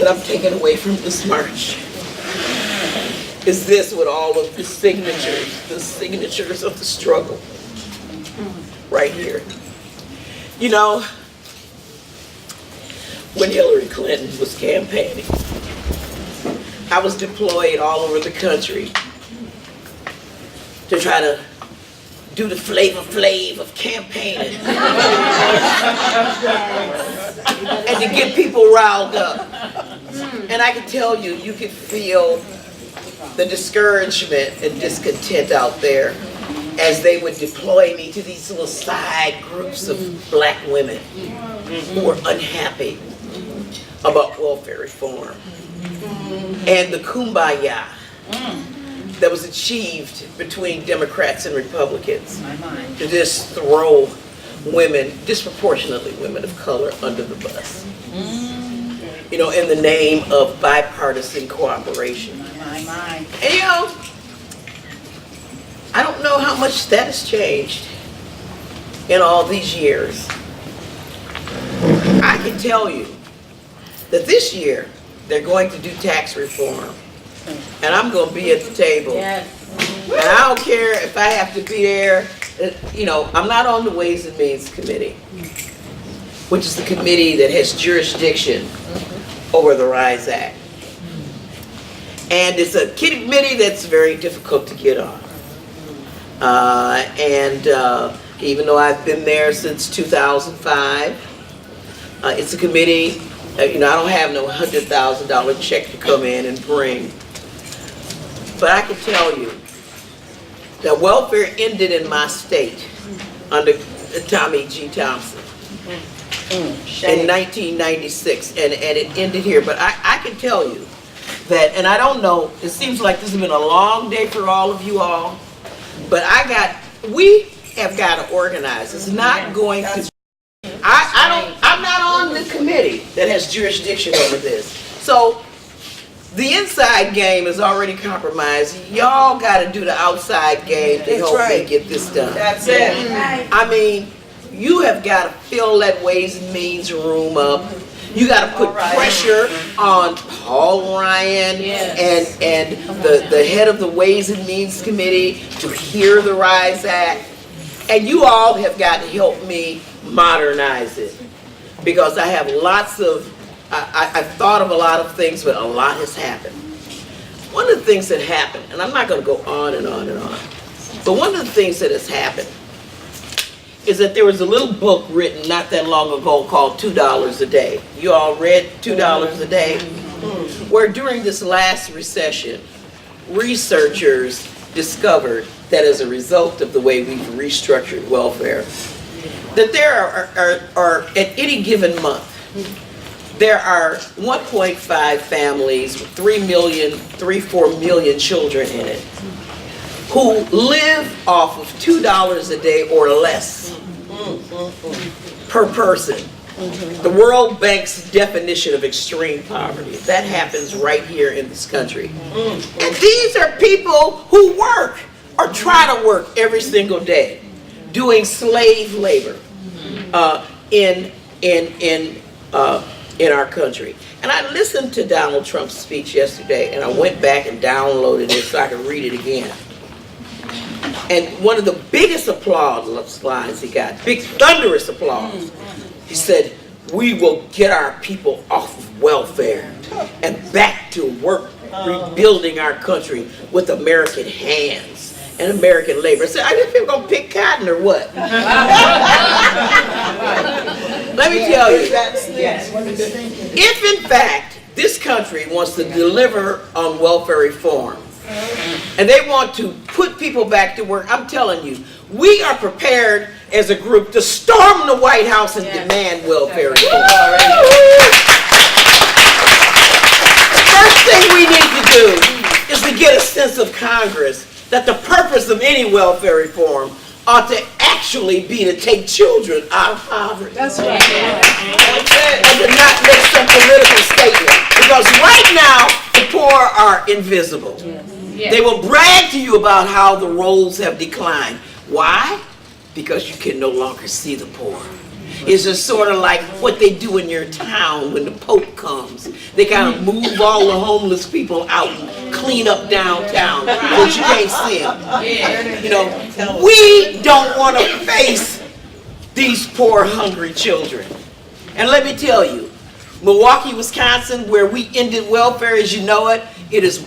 I'm taking away from this march is this with all of the signatures of the struggle right here. You know, when Hillary Clinton was campaigning, I was deployed all over the country to try to do the flavor of campaigning and to get people riled up. And I can tell you, you could feel the discouragement and discontent out there as they would deploy me to these little side groups of black women who were unhappy about welfare reform and the kumbaya that was achieved between Democrats and Republicans to just throw women, disproportionately women of color, under the bus. You know, in the name of bipartisan cooperation. And you know, I don't know how much that has changed in all these years. I can tell you that this year they're going to do tax reform. And I'm going to be at the table. Yes. And I don't care if I have to be there. You know, I'm not on the Ways and Means Committee, which is the committee that has jurisdiction over the RISE Act. And it's a committee that's very difficult to get on. Even though I've been there since 2005, it's a committee, you know, I don't have no $100,000 check to come in and bring. But I can tell you that welfare ended in my state under Tommy G. Thompson in 1996, and it ended here. But I can tell you that, and I don't know, it seems like this has been a long day for all of you all, but we have got to organize. It's not going to, I'm not on the committee that has jurisdiction over this. So the inside game is already compromised. Y'all got to do the outside game to help me get this done. That's it. I mean, you have got to fill that Ways and Means room up. You got to put pressure on Paul Ryan and the head of the Ways and Means Committee to hear the RISE Act. And you all have got to help me modernize it. Because I have lots of, I've thought of a lot of things, but a lot has happened. One of the things that happened, and I'm not going to go on and on and on, but one of the things that has happened is that there was a little book written not that long ago called $2 a Day. You all read $2 a Day? Where during this last recession, researchers discovered that as a result of the way we've restructured welfare, that there are at any given month, there are 1.5 families with 4 million children in it who live off of $2 a day or less per person. The World Bank's definition of extreme poverty. That happens right here in this country. And these are people who work or try to work every single day, doing slave labor in our country. And I listened to Donald Trump's speech yesterday, and I went back and downloaded it so I could read it again. And one of the biggest applause lines he got, big thunderous applause, he said, "We will get our people off of welfare and back to work, rebuilding our country with American hands and American labor." I said, "Are these people going to pick cotton or what?" Let me tell you, if in fact this country wants to deliver on welfare reform, and they want to put people back to work, I'm telling you, we are prepared as a group to storm the White House and demand welfare reform. The first thing we need to do is to get a sense of Congress that the purpose of any welfare reform ought to actually be to take children out of poverty. That's right. And to not make some political statement. Because right now, the poor are invisible. They will brag to you about how the rolls have declined. Why? Because you can no longer see the poor. is just sort of like what they do in your town when the Pope comes. They kind of move all the homeless people out and clean up downtown so that you can't see them. You know, we don't want to face these poor, hungry children. And let me tell you, Milwaukee, Wisconsin, where we ended welfare as you know it, it is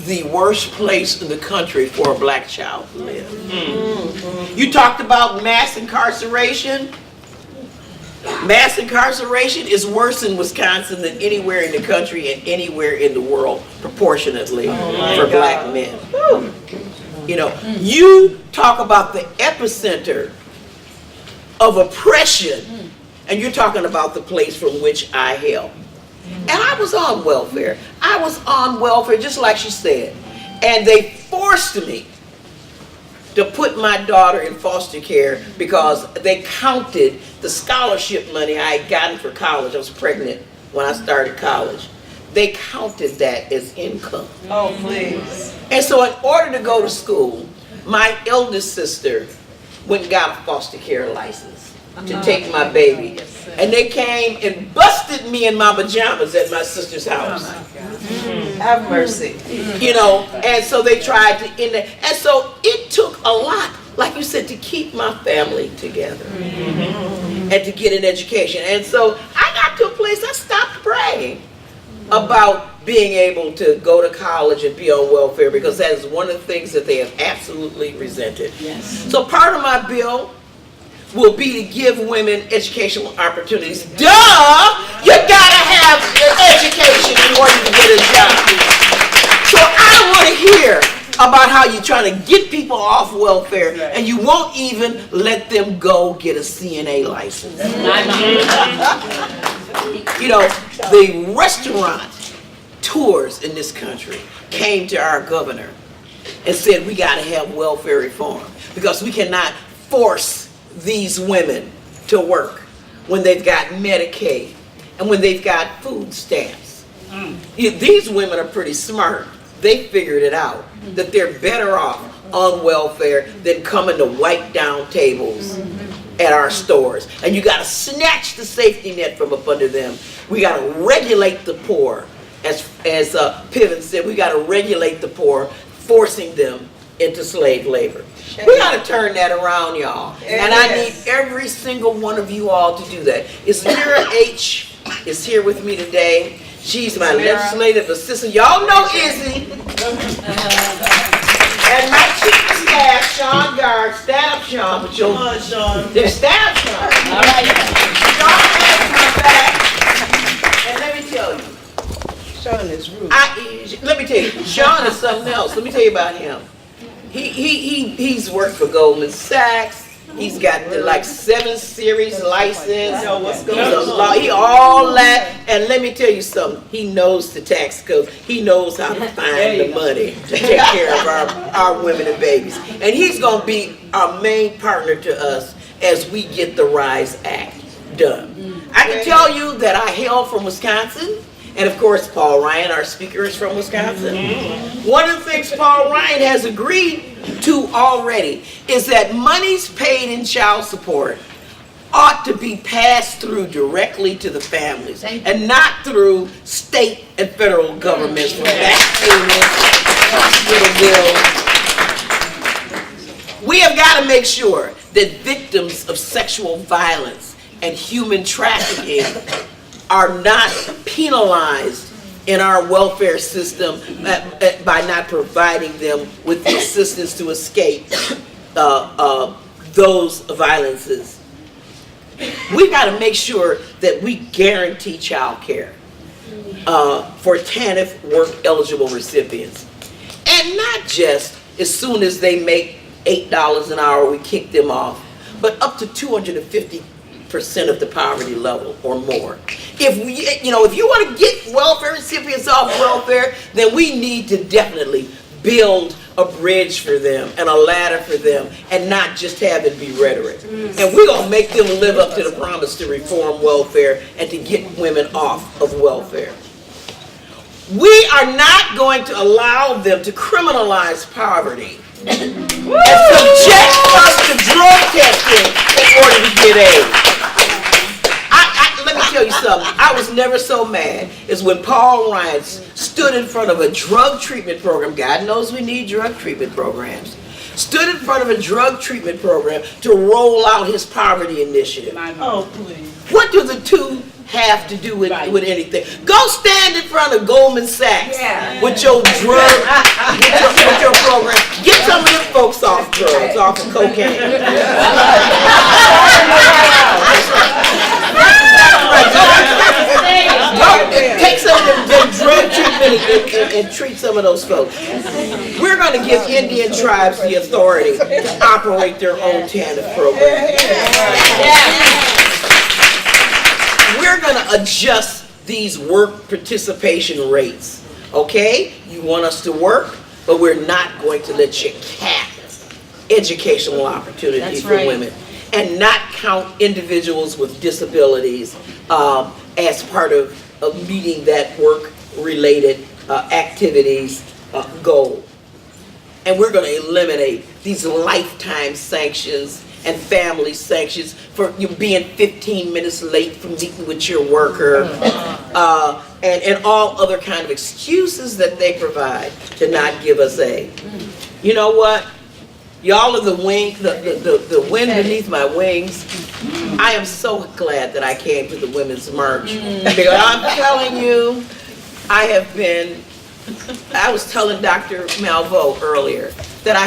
the worst place in the country for a black child to live. You talked about mass incarceration. Mass incarceration is worse in Wisconsin than anywhere in the country and anywhere in the world, proportionately, for black men. You know, you talk about the epicenter of oppression, and you're talking about the place from which I hail. And I was on welfare. I was on welfare, just like she said. And they forced me to put my daughter in foster care because they counted the scholarship money I had gotten for college. I was pregnant when I started college. They counted that as income. Oh, please. And so in order to go to school, my eldest sister went and got a foster care license to take my baby. And they came and busted me in my pajamas at my sister's house. Have mercy. You know, and so they tried to end it. And so it took a lot, like you said, to keep my family together and to get an education. And so I got to a place I stopped bragging about being able to go to college and be on welfare because that is one of the things that they have absolutely resented. So part of my bill will be to give women educational opportunities. Duh! You gotta have an education in order to get a job. So I want to hear about how you're trying to get people off welfare and you won't even let them go get a CNA license. You know, the restaurant tours in this country came to our governor and said we got to have welfare reform because we cannot force these women to work when they've got Medicaid and when they've got food stamps. These women are pretty smart. They figured it out, that they're better off on welfare than coming to wipe down tables at our stores. And you got to snatch the safety net from up under them. We got to regulate the poor. As Piven said, we got to regulate the poor, forcing them into slave labor. We got to turn that around, y'all. And I need every single one of you all to do that. Lyra H. is here with me today. She's my legislative assistant. Y'all know Izzy. And my chief of staff, Sean Guard. Stand up, Sean. But you'll, stand up, Sean. All right. Sean has my back. And let me tell you. Sean is rude. Let me tell you. Sean is something else. Let me tell you about him. He's worked for Goldman Sachs. He's got the 7 series license. He all that. And let me tell you something. He knows the tax code. He knows how to find the money to take care of our women and babies. And he's going to be our main partner to us as we get the RISE Act done. I can tell you that I hail from Wisconsin. And of course, Paul Ryan, our speaker, is from Wisconsin. One of the things Paul Ryan has agreed to already is that monies paid in child support ought to be passed through directly to the families and not through state and federal governments for back payments, hospital bills. We have got to make sure that victims of sexual violence and human trafficking are not penalized in our welfare system by not providing them with the assistance to escape those violences. We've got to make sure that we guarantee child care for TANF work eligible recipients. And not just as soon as they make $8 an hour, we kick them off, but up to 250% of the poverty level or more. If you want to get welfare recipients off welfare, then we need to definitely build a bridge for them and a ladder for them and not just have it be rhetoric. And we're going to make them live up to the promise to reform welfare and to get women off of welfare. We are not going to allow them to criminalize poverty and subject us to drug testing in order to get aid. tell you something. I was never so mad as when Paul Ryan stood in front of a drug treatment program. God knows we need drug treatment programs. Stood in front of a drug treatment program to roll out his poverty initiative. Oh, please. What do the two have to do with anything? Go stand in front of Goldman Sachs with your drug, with your program. Get some of them folks off drugs, off of cocaine. Take some of them drug treatment and treat some of those folks. We're going to give Indian tribes the authority to operate their own TANF program. We're going to adjust these work participation rates. Okay? You want us to work, but we're not going to let you cap educational opportunities for women and not count individuals with disabilities as part of meeting that work-related activities goal. And we're going to eliminate these lifetime sanctions and family sanctions for you being 15 minutes late for meeting with your worker, and all other kind of excuses that they provide to not give us aid. You know what? Y'all are the wind beneath my wings. I am so glad that I came to the Women's March. Because I'm telling you, I was telling Dr. Malveaux earlier that I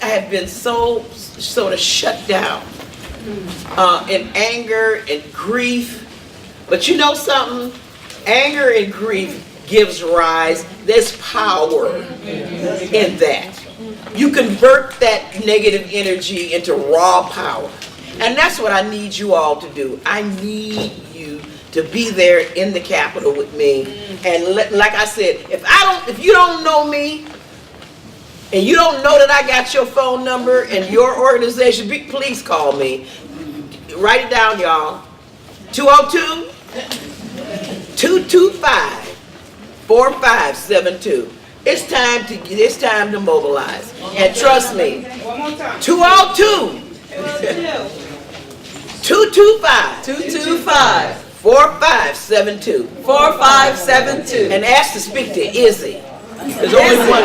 have been so sort of shut down in anger and grief. But you know something? Anger and grief gives rise, there's power in that. You convert that negative energy into raw power. And that's what I need you all to do. I need you to be there in the Capitol with me. And like I said, if you don't know me, and you don't know that I got your phone number and your organization, please call me. Write it down, y'all. 202-225-4572. It's time to mobilize. And trust me, 202-225-4572. 4572. And ask to speak to Izzy. There's only one.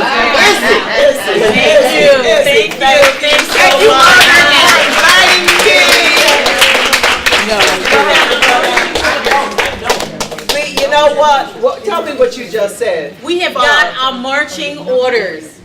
Izzy. Thank you so much. You know what? Tell me what you just said. We have got our marching orders.